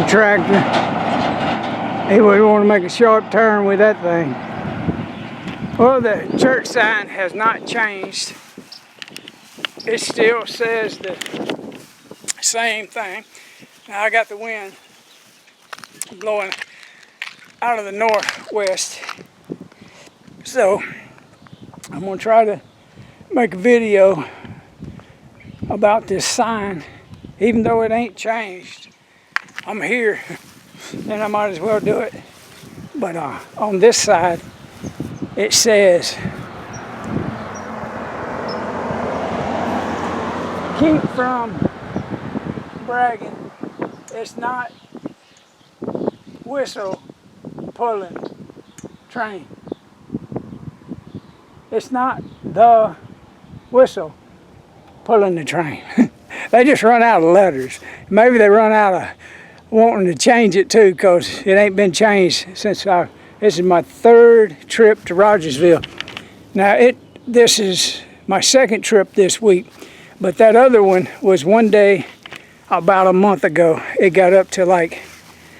tractor. He would want to make a sharp turn with that thing. Well, the church sign has not changed. It still says the same thing. Now I got the wind blowing out of the northwest. So I'm gonna try to make a video about this sign, even though it ain't changed. I'm here and I might as well do it. But on this side, it says, keep from bragging. It's not whistle pulling train. It's not the whistle pulling the train. They just run out of letters. Maybe they run out of wanting to change it too, because it ain't been changed since this is my third trip to Rogersville. Now this is my second trip this week, but that other one was one day about a month ago. It got up to like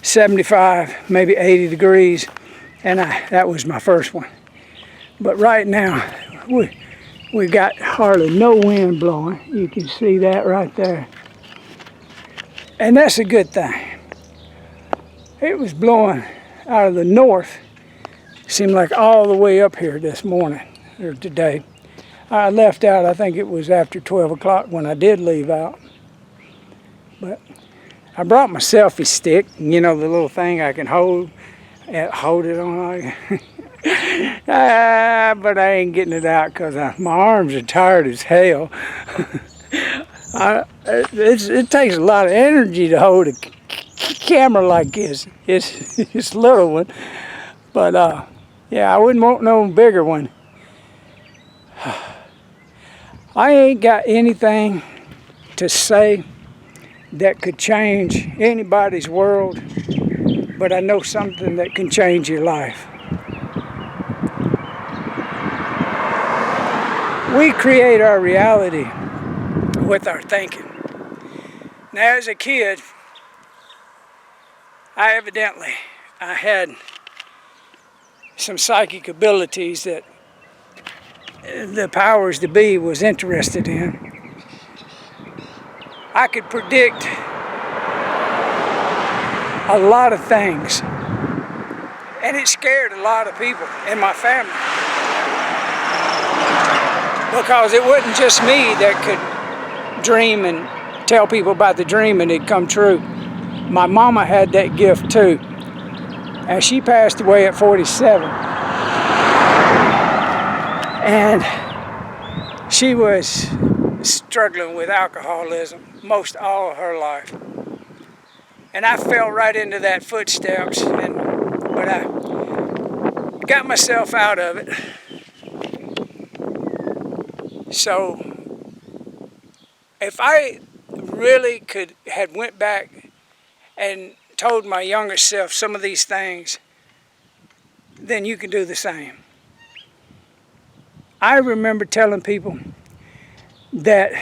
75, maybe 80 degrees, and that was my first one. But right now, we got hardly no wind blowing. You can see that right there. And that's a good thing. It was blowing out of the north. Seemed like all the way up here this morning, or today. I left out, I think it was after 12 o'clock when I did leave out. But I brought my selfie stick, you know, the little thing I can hold it on. But I ain't getting it out because my arms are tired as hell. It takes a lot of energy to hold a camera like this. It's a little one, but yeah, I wouldn't want no bigger one. I ain't got anything to say that could change anybody's world, but I know something that can change your life. We create our reality with our thinking. Now, as a kid, I had some psychic abilities that the powers to be was interested in. I could predict a lot of things, and it scared a lot of people in my family, because it wasn't just me that could dream and tell people about the dream and it'd come true. My mama had that gift too, and she passed away at 47. And she was struggling with alcoholism most all of her life. And I fell right into that footsteps, but I got myself out of it. So if I really had went back and told my younger self some of these things, then you can do the same. I remember telling people that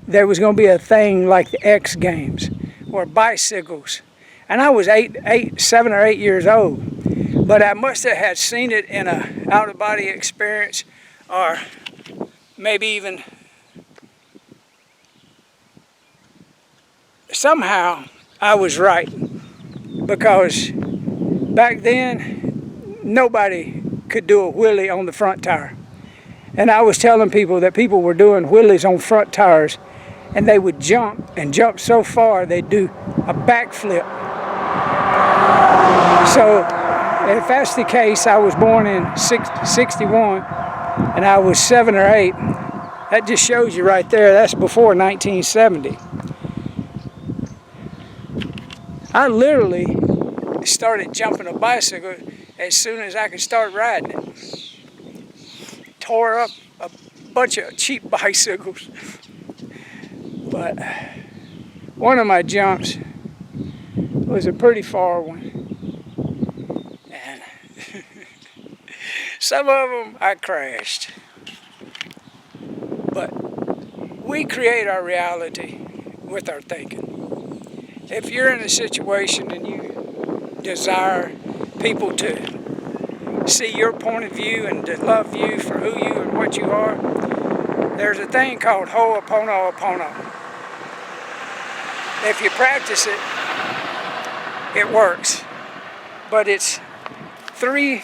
there was going to be a thing like the X Games, or bicycles. And I was 7 or 8 years old. But I must have had seen it in an out-of-body experience, or maybe even somehow I was right. Because back then, nobody could do a wheelie on the front tire. And I was telling people that people were doing wheelies on front tires, and they would jump so far they'd do a backflip. So if that's the case, I was born in 61 and I was 7 or 8. That just shows you right there, that's before 1970. I literally started jumping a bicycle as soon as I could start riding it. Tore up a bunch of cheap bicycles. But one of my jumps was a pretty far one. And some of them I crashed. But we create our reality with our thinking. if you're in a situation and you desire people to see your point of view and to love you for who you and what you are, there's a thing called Ho'oponopono. If you practice it, it works. But it's four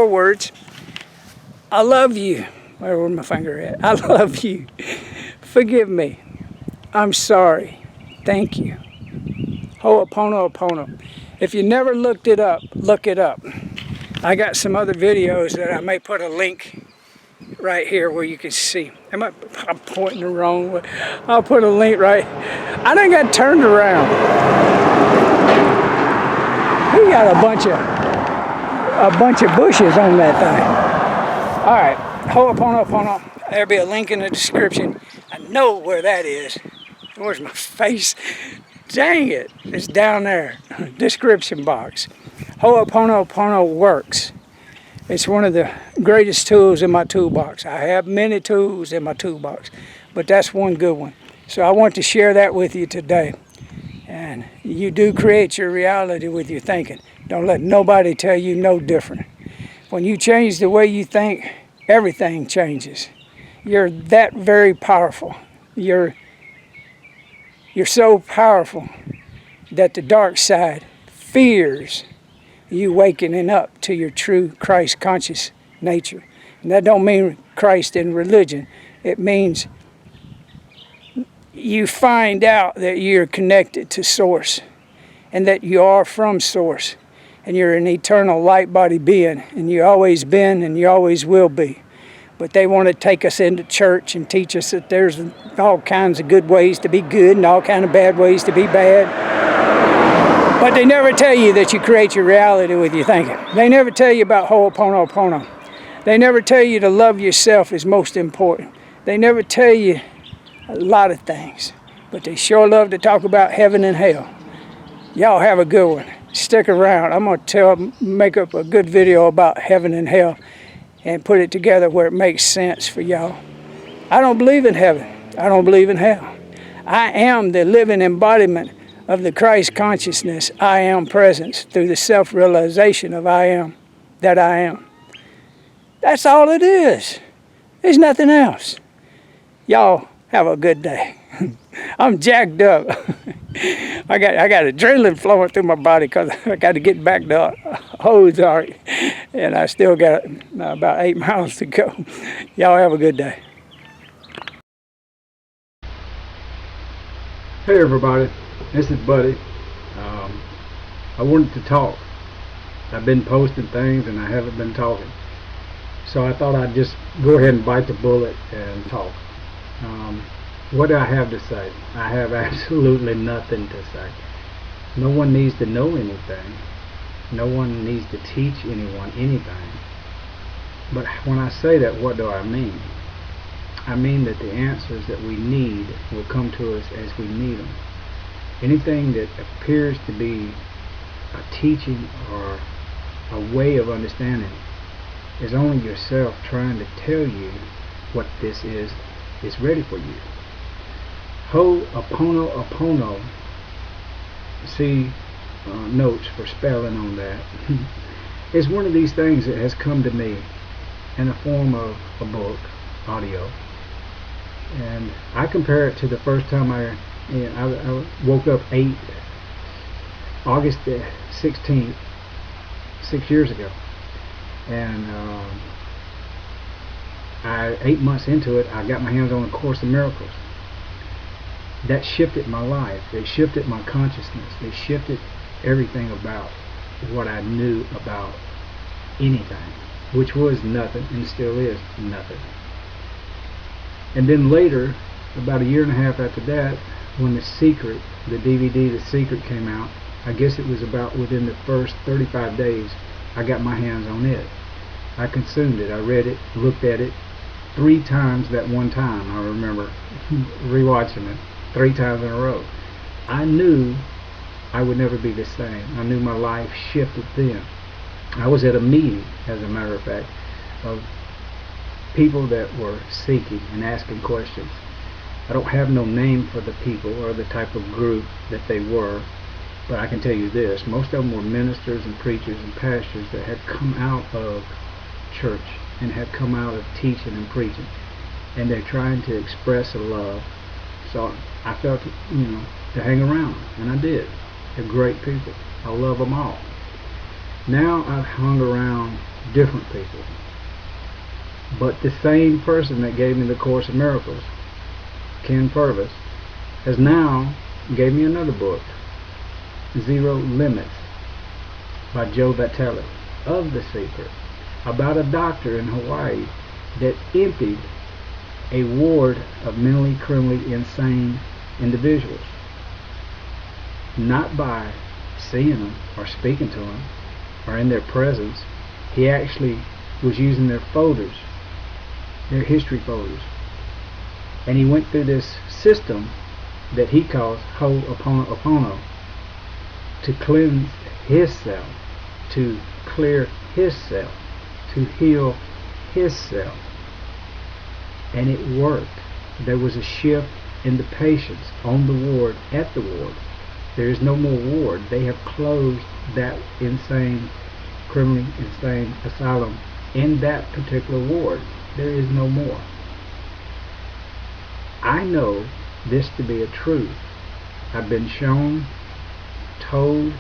words. I love you. Where's my finger at? I love you. Forgive me. I'm sorry. Thank you. Ho'oponopono. If you never looked it up, look it up. I got some other videos that I may put a link right here where you can see. I'm pointing the wrong way. I'll put a link right. I done got turned around. We got a bunch of bushes on that thing. All right, Ho'oponopono. There'll be a link in the description. I know where that is. Where's my face? Dang it, it's down there. Description box. Ho'oponopono works. It's one of the greatest tools in my toolbox. I have many tools in my toolbox, but that's one good one. So I want to share that with you today. And you do create your reality with your thinking. Don't let nobody tell you no different. When you change the way you think, everything changes. You're that very powerful. You're so powerful that the dark side fears you wakening up to your true Christ conscious nature. And that don't mean Christ in religion. It means you find out that you're connected to Source and that you are from Source and you're an eternal light body being, and you always been and you always will be. But they want to take us into church and teach us that there's all kinds of good ways to be good and all kinds of bad ways to be bad. But they never tell you that you create your reality with your thinking. They never tell you about Ho'oponopono. They never tell you to love yourself is most important. They never tell you a lot of things. But they sure love to talk about heaven and hell. Y'all have a good one. Stick around. I'm going to make up a good video about heaven and hell and put it together where it makes sense for y'all. I don't believe in heaven. I don't believe in hell. I am the living embodiment of the Christ consciousness, I am presence, through the self-realization of I am, that I am. That's all it is. There's nothing else. Y'all have a good day. I'm jacked up. I got adrenaline flowing through my body because I got to get back to Ozark, and I still got about 8 miles to go. Y'all have a good day. Hey everybody, this is Buddy. I wanted to talk. I've been posting things and I haven't been talking. So I thought I'd just go ahead and bite the bullet and talk. What do I have to say? I have absolutely nothing to say. No one needs to know anything. No one needs to teach anyone anything. But when I say that, what do I mean? I mean that the answers that we need will come to us as we need them. Anything that appears to be a teaching or a way of understanding is only yourself trying to tell you what this is ready for you. Ho'oponopono, see notes for spelling on that, is one of these things that has come to me in the form of a book, audio. And I compare it to the first time I woke up August the 16th, 6 years ago. And 8 months into it, I got my hands on A Course in Miracles. That shifted my life. It shifted my consciousness. It shifted everything about what I knew about anything, which was nothing and still is nothing. And then later, about 1.5 years after that, when The Secret, the DVD The Secret came out, I guess it was about within the first 35 days, I got my hands on it. I consumed it. I read it, looked at it 3 times that one time. I remember rewatching it 3 times in a row. I knew I would never be the same. I knew my life shifted then. I was at a meeting, as a matter of fact, of people that were seeking and asking questions. I don't have no name for the people or the type of group that they were, but I can tell you this: most of them were ministers and preachers and pastors that had come out of church and had come out of teaching and preaching, and they're trying to express a love. So I felt, to hang around, and I did. They're great people. I love them all. Now I've hung around different people, but the same person that gave me the Course in Miracles, Ken Purvis, has now gave me another book, Zero Limits, by Joe Vitale, of The Secret, about a doctor in Hawaii that emptied a ward of mentally, criminally insane individuals. Not by seeing them or speaking to them or in their presence. He actually was using their folders, their history folders. And he went through this system that he calls Ho'oponopono to cleanse his self, to clear his self, to heal his self. And it worked. There was a shift in the patients on the ward, at the ward. There is no more ward. They have closed that criminally insane asylum in that particular ward. There is no more. I know this to be a truth. I've been shown, told,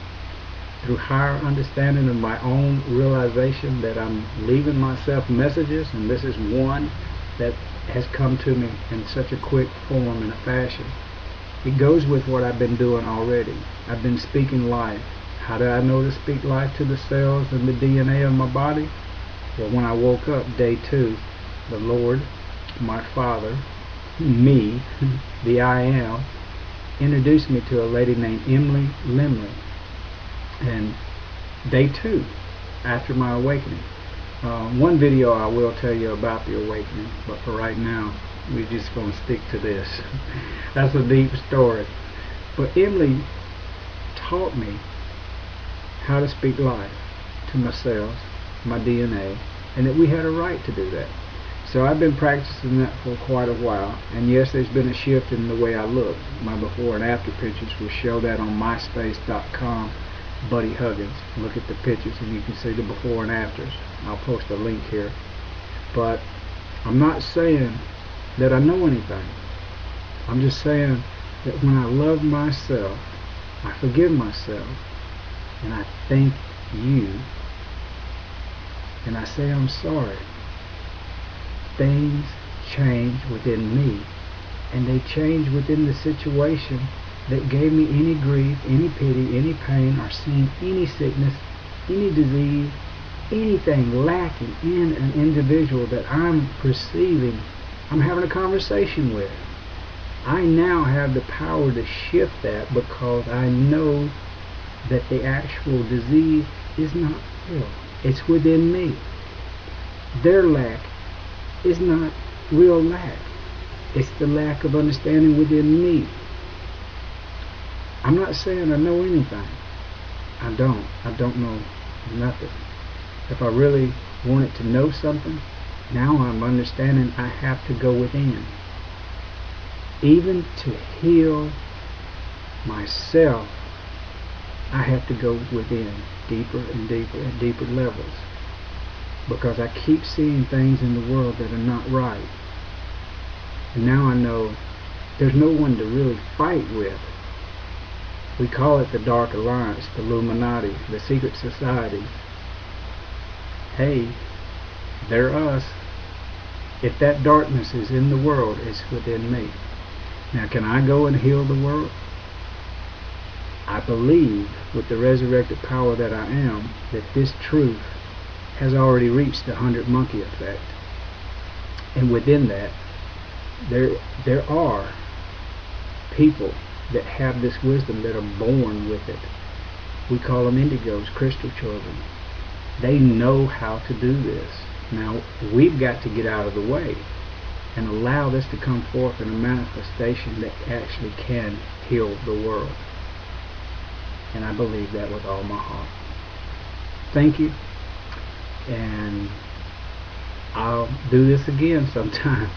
through higher understanding of my own realization, that I'm leaving myself messages, and this is one that has come to me in such a quick form and a fashion. It goes with what I've been doing already. I've been speaking life. How did I know to speak life to the cells and the DNA of my body? Well, when I woke up, day 2, the Lord, my Father, me, the I Am, introduced me to a lady named Emily Limley. And day 2, after my awakening. One video I will tell you about the awakening, but for right now, we're just going to stick to this. That's a deep story. But Emily taught me how to speak life to my cells, my DNA, and that we had a right to do that. So I've been practicing that for quite a while, and yes, there's been a shift in the way I look. My before and after pictures will show that on myspace.com, Buddy Huggins. Look at the pictures and you can see the before and afters. I'll post a link here. But I'm not saying that I know anything. I'm just saying that when I love myself, I forgive myself, and I thank you, and I say I'm sorry, things change within me, and they change within the situation that gave me any grief, any pity, any pain, or seen any sickness, any disease, anything lacking in an individual that I'm perceiving, I'm having a conversation with. I now have the power to shift that because I know that the actual disease is not real. It's within me. Their lack is not real lack. It's the lack of understanding within me. I'm not saying I know anything. I don't know nothing. If I really wanted to know something, now I'm understanding I have to go within. Even to heal myself, I have to go within deeper and deeper and deeper levels, because I keep seeing things in the world that are not right. And now I know there's no one to really fight with. We call it the Dark Alliance, the Illuminati, the Secret Society. Hey, they're us. If that darkness is in the world, it's within me. Now, can I go and heal the world? I believe, with the resurrected power that I am, that this truth has already reached the 100 monkey effect. And within that, there are people that have this wisdom, that are born with it. We call them indigos, crystal children. They know how to do this. Now, we've got to get out of the way and allow this to come forth in a manifestation that actually can heal the world. And I believe that with all my heart. Thank you. And I'll do this again sometime.